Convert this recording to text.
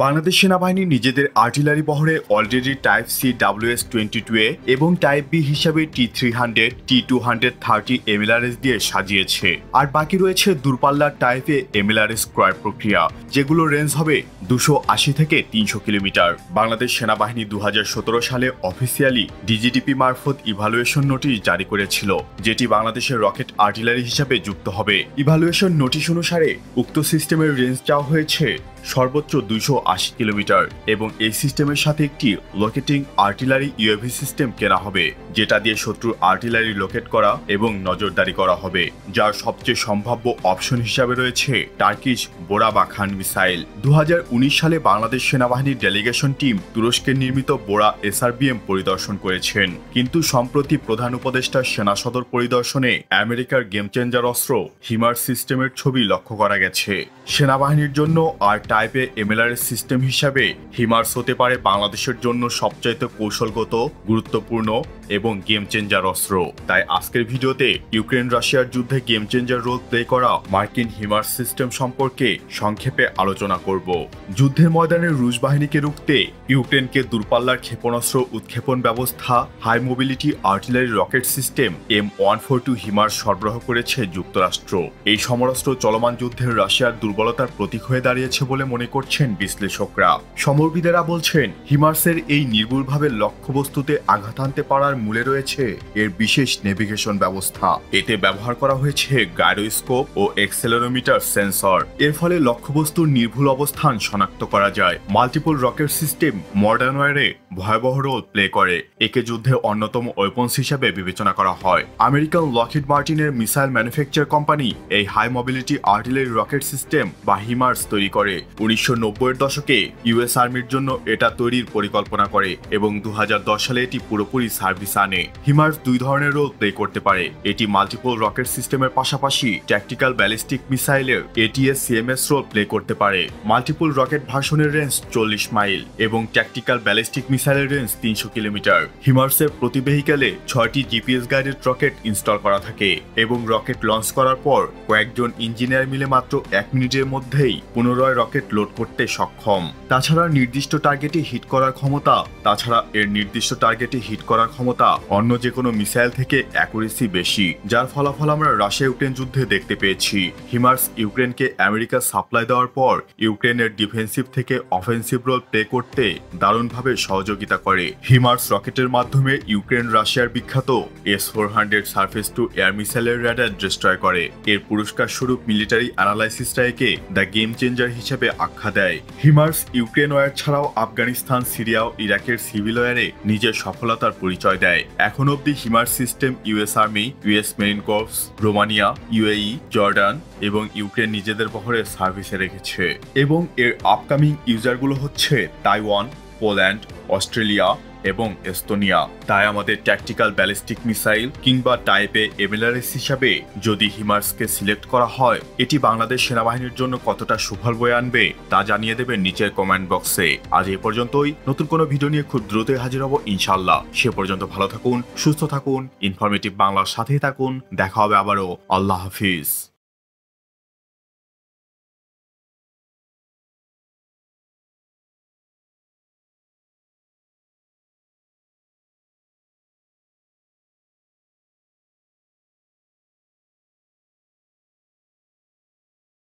বাংলাদেশ সেনাবাহিনী নিজেদের আর্টিলারি বহরে অলরেডি টাইপ সি WS-22A এবং টাইপ বি হিসাবে T-300, T-230 MLRS দিয়ে সাজিয়েছে। আর বাকি রয়েছে দূরপাল্লার টাইপে MLRS ক্রয় প্রক্রিয়া, যেগুলো রেঞ্জ হবে 280 থেকে 300 কিলোমিটার। বাংলাদেশ সেনাবাহিনী 2017 সালে অফিসিয়ালি ডিজিডিপি মারফত ইভালুয়েশন নোটিশ জারি করেছিল, যেটি বাংলাদেশের রকেট আর্টিলারি হিসাবে যুক্ত হবে। ইভালুয়েশন নোটিশ অনুসারে উক্ত সিস্টেমের রেঞ্জ চাওয়া হয়েছে সর্বোচ্চ 280 কিলোমিটার এবং এই সিস্টেমের সাথে একটি লোকেটিং আর্টিলারি ইউএভি সিস্টেম কেনা হবে, যেটা দিয়ে শত্রুর আর্টিলারি লোকেট করা এবং নজরদারি করা হবে। যার সবচেয়ে সম্ভাব্য অপশন হিসাবে রয়েছে টার্কিশ বোরা বা খান মিসাইল। 2019 সালে বাংলাদেশ সেনাবাহিনীর ডেলিগেশন টিম তুরস্কের নির্মিত বোরা SRBM পরিদর্শন করেছেন, কিন্তু সম্প্রতি প্রধান উপদেষ্টার সেনা সদর পরিদর্শনে আমেরিকার গেম চেঞ্জার অস্ত্র হিমার সিস্টেমের ছবি লক্ষ্য করা গেছে। সেনাবাহিনীর জন্য আর টাইপে MLRS সিস্টেম হিসাবে হিমার্স হতে পারে বাংলাদেশের জন্য সবচাইতে কৌশলগত, গুরুত্বপূর্ণ এবং গেম চেঞ্জার অস্ত্র। তাই আজকের ভিডিওতে ইউক্রেন রাশিয়ার যুদ্ধে গেম চেঞ্জার রোল প্লে করা মার্কিন হিমার্স সিস্টেম সম্পর্কে সংক্ষেপে আলোচনা করব। যুদ্ধের ময়দানে রুশ বাহিনীকে রুখতে ইউক্রেনকে দূরপাল্লার ক্ষেপণাস্ত্র উৎক্ষেপণ ব্যবস্থা, high mobility artillery rocket system M142 HIMARS সরবরাহ করেছে যুক্তরাষ্ট্র। এই সমরাস্ত্র চলমান যুদ্ধের রাশিয়ার দুর্বলতার প্রতীক হয়ে দাঁড়িয়েছে বলে মনে করছেন বিশ্লেষকরা। সমরবিদেরা বলছেন হিমার্সের এই নির্ভুলভাবে লক্ষ্যবস্তুতে আঘাত আনতে পারার মূলে রয়েছে এর বিশেষ নেভিগেশন ব্যবস্থা। এতে ব্যবহার করা হয়েছে গাইরোস্কোপ ও এক্সেলেরোমিটার সেন্সর। এর ফলে লক্ষ্যবস্তুর নির্ভুল অবস্থান শনাক্ত করা যায়। মাল্টিপল রকেট সিস্টেম মডার্ন ওয়ারে ভয়াবহ রোল প্লে করে। একে যুদ্ধে অন্যতম ওয়েপন্স হিসেবে বিবেচনা করা হয়। আমেরিকান লকহিড মার্টিনের মিসাইল ম্যানুফ্যাকচার কোম্পানি এই high mobility artillery rocket system বা হিমার্স তৈরি করে। 1990-এর দশকে ইউএস আর্মির জন্য এটা তৈরির পরিকল্পনা করে এবং 2010 সালে এটি পুরোপুরি সার্ভিস আনে। হিমার্স দুই ধরনের রোল প্লে করতে পারে। এটি মাল্টিপল রকেট সিস্টেমের পাশাপাশি ট্যাকটিক্যাল ব্যালিস্টিক মিসাইলের ATS-CMS রোল প্লে করতে পারে। মাল্টিপল রকেট ভার্সনের রেঞ্জ 40 মাইল এবং ট্যাকটিক্যাল ব্যালিস্টিক মিসাইলের রেঞ্জ 300 কিলোমিটার। হিমার্সের প্রতি ভেহিকেলে 6টি জিপিএস গাইডেড রকেট ইনস্টল করা থাকে এবং রকেট লঞ্চ করার পর কয়েকজন ইঞ্জিনিয়ার মিলে মাত্র 1 মিনিটের মধ্যেই পুনরায় রকেট লোড করতে সক্ষম। তাছাড়া এর নির্দিষ্ট টার্গেটে হিট করার ক্ষমতা অন্য যে কোনো মিসাইল থেকে অ্যাকুরেসি বেশি, যার ফলাফল আমরা রাশিয়া ইউক্রেন যুদ্ধে দেখতে পেয়েছি। হিমার্স ইউক্রেনকে আমেরিকা সাপ্লাই দেওয়ার পর ইউক্রেনের ডিফেন্সিভ থেকে অফেন্সিভ রোল প্লে করতে দারুণভাবে সহযোগিতা করে। হিমার্স রকেটের মাধ্যমে ইউক্রেন রাশিয়ার বিখ্যাত S-400 সারফেস টু এয়ার মিসাইলের র্যাডার ডিস্ট্রয় করে। এর পুরস্কার স্বরূপ মিলিটারি অ্যানালাইসিসরা একে দ্য গেম চেঞ্জার হিসেবে আখ্যা দেয়। হিমার্স ইউক্রেন ওয়ার ছাড়াও আফগানিস্তান, সিরিয়া ও ইরাকের সিভিল ওয়ারে নিজের সফলতার পরিচয় দেয়। এখন অবধি হিমার্স system US army, US marine corps, Romania, UAE, Jordan এবং ইউক্রেন নিজেদের বহরে সার্ভিসে রেখেছে এবং এর আপকামিং ইউজারগুলো হচ্ছে তাইওয়ান, পোল্যান্ড, অস্ট্রেলিয়া এবং এস্তোনিয়া। তাই আমাদের ট্যাকটিক্যাল ব্যালিস্টিক মিসাইল কিংবা টাইপে MLRS হিসাবে যদি হিমার্সকে সিলেক্ট করা হয়, এটি বাংলাদেশ সেনাবাহিনীর জন্য কতটা সুফল বয়ে আনবে তা জানিয়ে দেবেন নিচের কমেন্ট বক্সে। আজ এ পর্যন্তই। নতুন কোনো ভিডিও নিয়ে খুব দ্রুতই হাজির হব ইনশাল্লাহ। সে পর্যন্ত ভালো থাকুন, সুস্থ থাকুন, ইনফরমেটিভ বাংলার সাথেই থাকুন। দেখা হবে আবারও। আল্লাহ হাফিজ।